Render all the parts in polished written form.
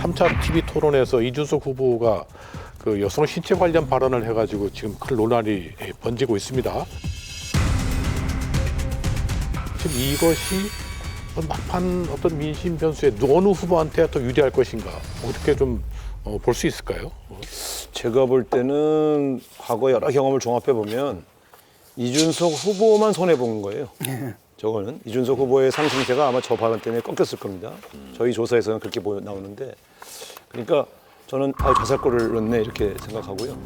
3차 TV 토론에서 이준석 후보가 그 여성 신체 관련 발언을 해가지고 지금 큰 논란이 번지고 있습니다. 지금 이것이 막판 어떤 민심 변수에 어느 후보한테 더 유리할 것인가 어떻게 좀 볼 수 있을까요? 제가 볼 때는 과거 여러 경험을 종합해 보면 이준석 후보만 손해 본 거예요. 저거는 이준석 후보의 상승세가 아마 저 발언 때문에 꺾였을 겁니다. 저희 조사에서는 그렇게 나오는데, 그러니까 저는 자살골을 넣네 이렇게 생각하고요.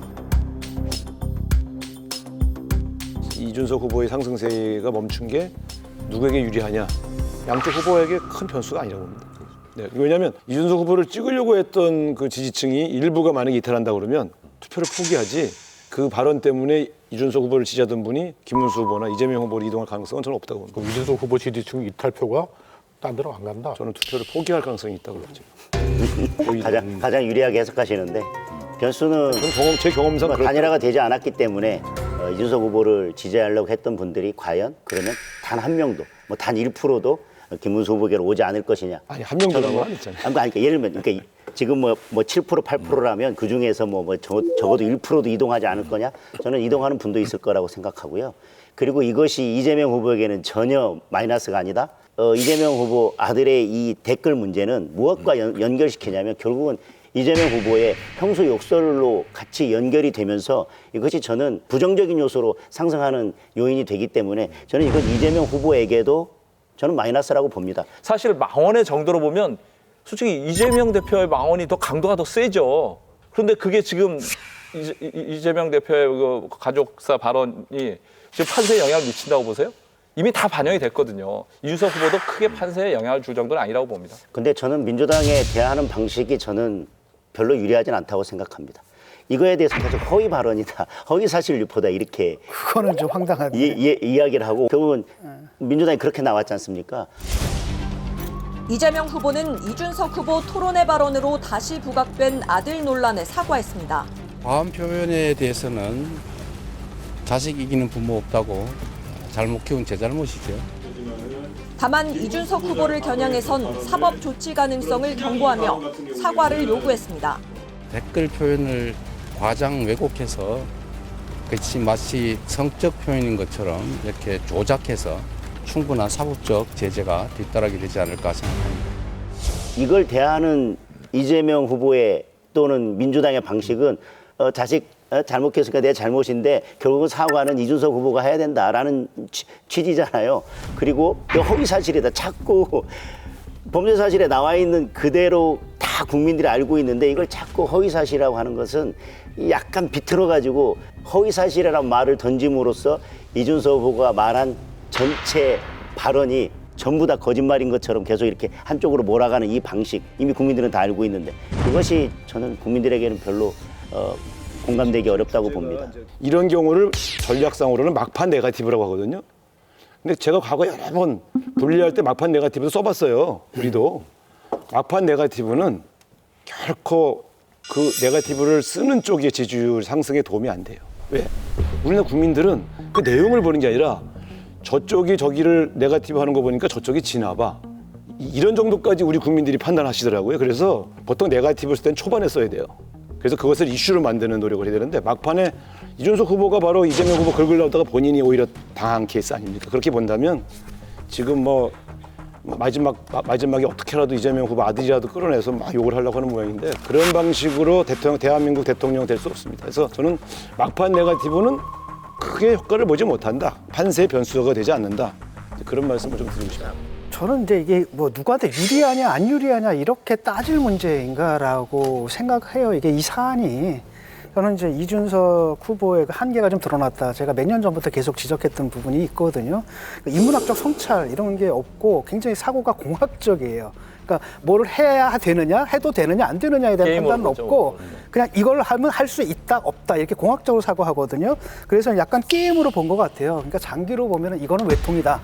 이준석 후보의 상승세가 멈춘 게 누구에게 유리하냐? 양쪽 후보에게 큰 변수가 아니라고 봅니다. 네, 왜냐하면 이준석 후보를 찍으려고 했던 그 지지층이 일부가 만약에 이탈한다 그러면 투표를 포기하지, 그 발언 때문에 이준석 후보를 지지하던 분이 김문수 후보나 이재명 후보로 이동할 가능성은 저는 없다고 봅니다. 그럼 이준석 후보 지지층 이탈표가 딴 데로 안 간다? 저는 투표를 포기할 가능성이 있다고 보죠. 가장 유리하게 해석하시는데 변수는 제 경험상 단일화가 되지 않았기 때문에 이준석 후보를 지지하려고 했던 분들이 과연 그러면 단 한 명도 단 1%도 김문수 후보에게로 오지 않을 것이냐. 아니 한 명도 그런 건 있잖아요. 그러니까 예를 들면 지금 뭐 7% 8%라면 그 중에서 적어도 1%도 이동하지 않을 거냐? 저는 이동하는 분도 있을 거라고 생각하고요. 그리고 이것이 이재명 후보에게는 전혀 마이너스가 아니다. 이재명 후보 아들의 이 댓글 문제는 무엇과 연결시키냐면 결국은 이재명 후보의 평소 욕설로 같이 연결이 되면서 이것이 저는 부정적인 요소로 상승하는 요인이 되기 때문에 저는 이건 이재명 후보에게도 저는 마이너스라고 봅니다. 사실 망언의 정도로 보면 솔직히 이재명 대표의 망언이 더 강도가 더 세죠. 그런데 그게 지금 이재명 대표의 그 가족사 발언이 지금 판세에 영향을 미친다고 보세요? 이미 다 반영이 됐거든요. 이준석 후보도 크게 판세에 영향을 줄 정도는 아니라고 봅니다. 근데 저는 민주당에 대하는 방식이 저는 별로 유리하진 않다고 생각합니다. 이거에 대해서 계속 허위 발언이다, 허위 사실 유포다 이렇게 그거는 좀 황당하네. 이야기를 하고 결국은 민주당이 그렇게 나왔지 않습니까? 이재명 후보는 이준석 후보 토론회 발언으로 다시 부각된 아들 논란에 사과했습니다. 과한 표현에 대해서는 자식 이기는 부모 없다고 잘못 키운 제 잘못이죠. 다만 이준석 후보를 겨냥해선 사법 조치 가능성을 경고하며 사과를 요구했습니다. 댓글 표현을 과장 왜곡해서 그것이 마치 성적 표현인 것처럼 이렇게 조작해서 충분한 사법적 제재가 뒤따르게 되지 않을까 생각합니다. 이걸 대하는 이재명 후보의 또는 민주당의 방식은 자식 잘못했으니까 내 잘못인데 결국은 사과는 이준석 후보가 해야 된다라는 취지잖아요. 그리고 허위 사실이다. 자꾸 범죄 사실에 나와 있는 그대로 다 국민들이 알고 있는데 이걸 자꾸 허위 사실이라고 하는 것은 약간 비틀어가지고 허위 사실이라는 말을 던짐으로써 이준석 후보가 말한 전체 발언이 전부 다 거짓말인 것처럼 계속 이렇게 한쪽으로 몰아가는 이 방식, 이미 국민들은 다 알고 있는데 그것이 저는 국민들에게는 별로 공감되기 어렵다고 봅니다. 이런 경우를 전략상으로는 막판 네거티브라고 하거든요. 근데 제가 과거 여러 번 분리할 때 막판 네거티브도 써봤어요. 우리도. 막판 네거티브는 결코 그 네거티브를 쓰는 쪽의 지지율 상승에 도움이 안 돼요. 왜? 우리나라 국민들은 그 내용을 보는 게 아니라 저쪽이 저기를 네거티브 하는 거 보니까 저쪽이 지나 봐. 이런 정도까지 우리 국민들이 판단하시더라고요. 그래서 보통 네거티브를 쓸 때는 초반에 써야 돼요. 그래서 그것을 이슈로 만드는 노력을 해야 되는데 막판에 이준석 후보가 바로 이재명 후보 긁으려다가 본인이 오히려 당한 케이스 아닙니까? 그렇게 본다면 지금 마지막에 어떻게라도 이재명 후보 아들이라도 끌어내서 막 욕을 하려고 하는 모양인데 그런 방식으로 대한민국 대통령 될 수 없습니다. 그래서 저는 막판 네거티브는 크게 효과를 보지 못한다. 판세의 변수가 되지 않는다. 그런 말씀을 좀 드리고 싶어요. 저는 이제 이게 뭐 누구한테 유리하냐 안 유리하냐 이렇게 따질 문제인가라고 생각해요. 이게 이 사안이 저는 이제 이준석 후보의 그 한계가 좀 드러났다. 제가 몇 년 전부터 계속 지적했던 부분이 있거든요. 인문학적 성찰 이런 게 없고 굉장히 사고가 공학적이에요. 그러니까 뭘 해야 되느냐, 해도 되느냐, 안 되느냐에 대한 판단은 없고 그냥 이걸 하면 할 수 있다, 없다 이렇게 공학적으로 사고하거든요. 그래서 약간 게임으로 본 것 같아요. 그러니까 장기로 보면은 이거는 외통이다.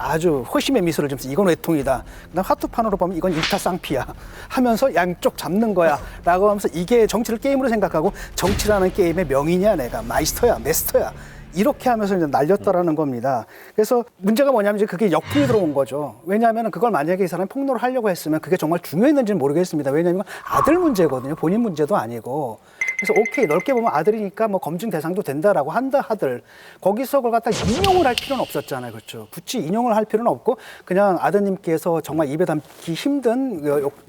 아주 호심의 미소를 지면서 이건 외통이다. 그다음 하트판으로 보면 이건 일타쌍피야 하면서 양쪽 잡는 거야 라고 하면서 이게 정치를 게임으로 생각하고 정치라는 게임의 명이냐 내가 마이스터야 메스터야 이렇게 하면서 이제 날렸다라는 겁니다. 그래서 문제가 뭐냐면 이제 그게 역풍이 들어온 거죠. 왜냐하면 그걸 만약에 이 사람이 폭로를 하려고 했으면 그게 정말 중요했는지는 모르겠습니다. 왜냐하면 아들 문제거든요. 본인 문제도 아니고. 그래서 오케이, 넓게 보면 아들이니까 뭐 검증 대상도 된다라고 한다 하들 거기서 그걸 갖다 인용을 할 필요는 없었잖아요. 그렇죠. 굳이 인용을 할 필요는 없고 그냥 아드님께서 정말 입에 담기 힘든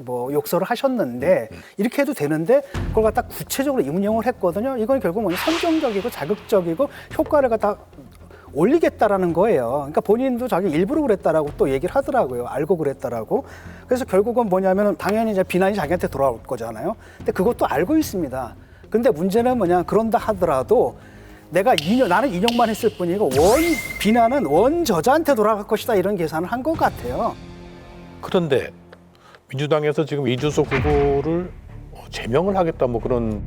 욕설을 하셨는데 이렇게 해도 되는데 그걸 갖다 구체적으로 인용을 했거든요. 이건 결국 뭐냐, 선정적이고 자극적이고 효과를 갖다 올리겠다라는 거예요. 그러니까 본인도 자기 일부러 그랬다라고 또 얘기를 하더라고요. 알고 그랬다라고. 그래서 결국은 뭐냐면 당연히 이제 비난이 자기한테 돌아올 거잖아요. 근데 그것도 알고 있습니다. 근데 문제는 뭐냐, 그런다 하더라도 나는 인용만 했을 뿐이고 비난은 원저자한테 돌아갈 것이다, 이런 계산을 한 것 같아요. 그런데 민주당에서 지금 이준석 후보를 제명을 하겠다 뭐 그런.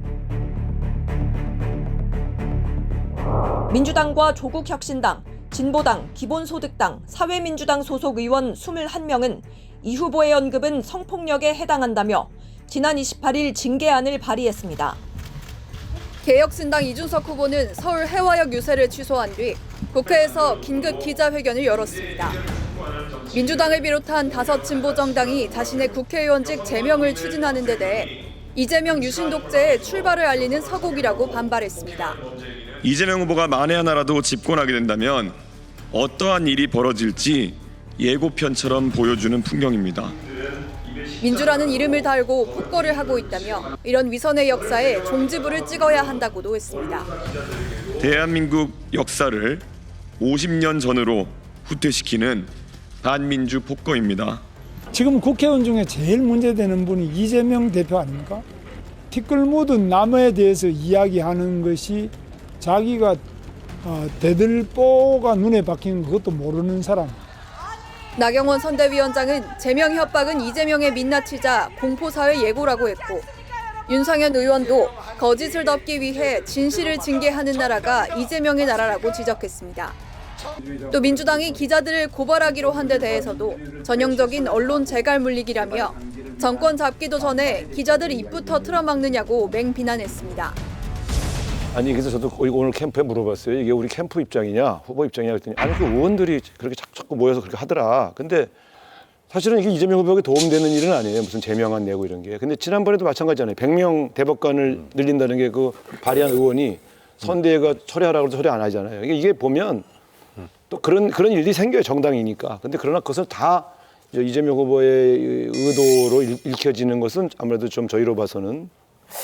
민주당과 조국혁신당, 진보당, 기본소득당, 사회민주당 소속 의원 21명은 이 후보의 언급은 성폭력에 해당한다며 지난 28일 징계안을 발의했습니다. 개혁신당 이준석 후보는 서울 해화역 유세를 취소한 뒤 국회에서 긴급 기자회견을 열었습니다. 민주당을 비롯한 5 진보 정당이 자신의 국회의원직 제명을 추진하는 데 대해 이재명 유신 독재의 출발을 알리는 서곡이라고 반발했습니다. 이재명 후보가 만에 하나라도 집권하게 된다면 어떠한 일이 벌어질지 예고편처럼 보여주는 풍경입니다. 민주라는 이름을 달고 폭거를 하고 있다며 이런 위선의 역사에 종지부를 찍어야 한다고도 했습니다. 대한민국 역사를 50년 전으로 후퇴시키는 반민주 폭거입니다. 지금 국회의원 중에 제일 문제되는 분이 이재명 대표 아닙니까? 티끌 묻은 나무에 대해서 이야기하는 것이 자기가 대들보가 눈에 박히는 그것도 모르는 사람. 나경원 선대위원장은 제명 협박은 이재명의 민낯이자 공포사회 예고라고 했고, 윤상현 의원도 거짓을 덮기 위해 진실을 징계하는 나라가 이재명의 나라라고 지적했습니다. 또 민주당이 기자들을 고발하기로 한 데 대해서도 전형적인 언론 재갈 물리기라며 정권 잡기도 전에 기자들 입부터 틀어막느냐고 맹비난했습니다. 아니 그래서 저도 오늘 캠프에 물어봤어요. 이게 우리 캠프 입장이냐 후보 입장이냐 그랬더니 아니 그 의원들이 그렇게 자꾸 모여서 그렇게 하더라. 근데 사실은 이게 이재명 후보에게 도움되는 일은 아니에요. 무슨 제명안 내고 이런 게. 근데 지난번에도 마찬가지잖아요. 100명 대법관을 늘린다는 게 그 발의한 의원이 선대위가 처리하라고 해서 처리 안 하잖아요. 이게 보면 또 그런 일이 생겨요. 정당이니까. 근데 그러나 그것을 다 이재명 후보의 의도로 읽혀지는 것은 아무래도 좀 저희로 봐서는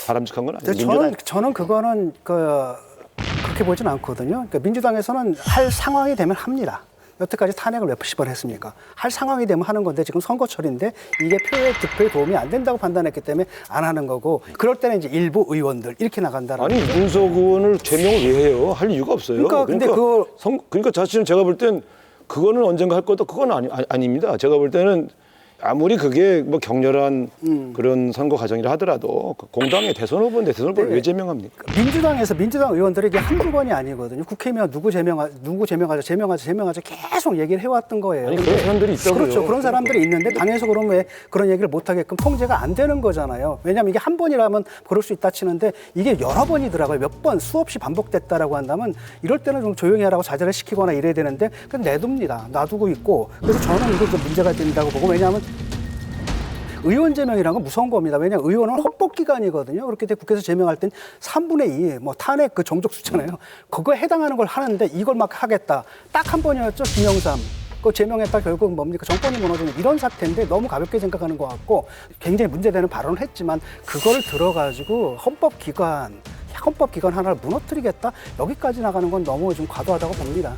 바람직한 건 아니에요. 저는 그거는 그렇게 보진 않거든요. 그러니까 민주당에서는 할 상황이 되면 합니다. 여태까지 탄핵을 몇십 번 했습니까? 할 상황이 되면 하는 건데 지금 선거철인데 이게 표의 득표에 도움이 안 된다고 판단했기 때문에 안 하는 거고, 그럴 때는 이제 일부 의원들 이렇게 나간다는. 아니 이준석 의원을 제명을 왜 해요? 할 이유가 없어요. 그러니까 사실은 제가 볼 땐 그거는 언젠가 할 것도 그건 아닙니다. 제가 볼 때는 아무리 그게 뭐 격렬한 그런 선거 과정이라 하더라도 공당의 대선 후보인데 대선 후보를 왜 제명합니까? 민주당에서 민주당 의원들이 이게 한두 번이 아니거든요. 국회의원 누구 제명하자 계속 얘기를 해왔던 거예요. 아니 그런 사람들이 있다고요. 그렇죠. 그런 사람들이 있는데 당에서 그러면 왜 그런 얘기를 못 하게끔 통제가 안 되는 거잖아요. 왜냐하면 이게 한 번이라면 그럴 수 있다 치는데 이게 여러 번이더라고요. 몇 번 수없이 반복됐다라고 한다면 이럴 때는 좀 조용히 하라고 자제를 시키거나 이래야 되는데 그냥 내둡니다. 놔두고 있고. 그래서 저는 이거 좀 문제가 된다고 보고, 왜냐하면 의원 제명이라는 건 무서운 겁니다. 왜냐하면 의원은 헌법기관이거든요. 그렇게 돼 국회에서 제명할 땐 3분의 2, 뭐 탄핵 그 정족수잖아요. 그거에 해당하는 걸 하는데 이걸 막 하겠다. 딱 한 번이었죠. 김영삼. 그 제명했다 결국 뭡니까? 정권이 무너지는 이런 사태인데 너무 가볍게 생각하는 것 같고, 굉장히 문제되는 발언을 했지만 그걸 들어가지고 헌법기관 하나를 무너뜨리겠다? 여기까지 나가는 건 너무 좀 과도하다고 봅니다.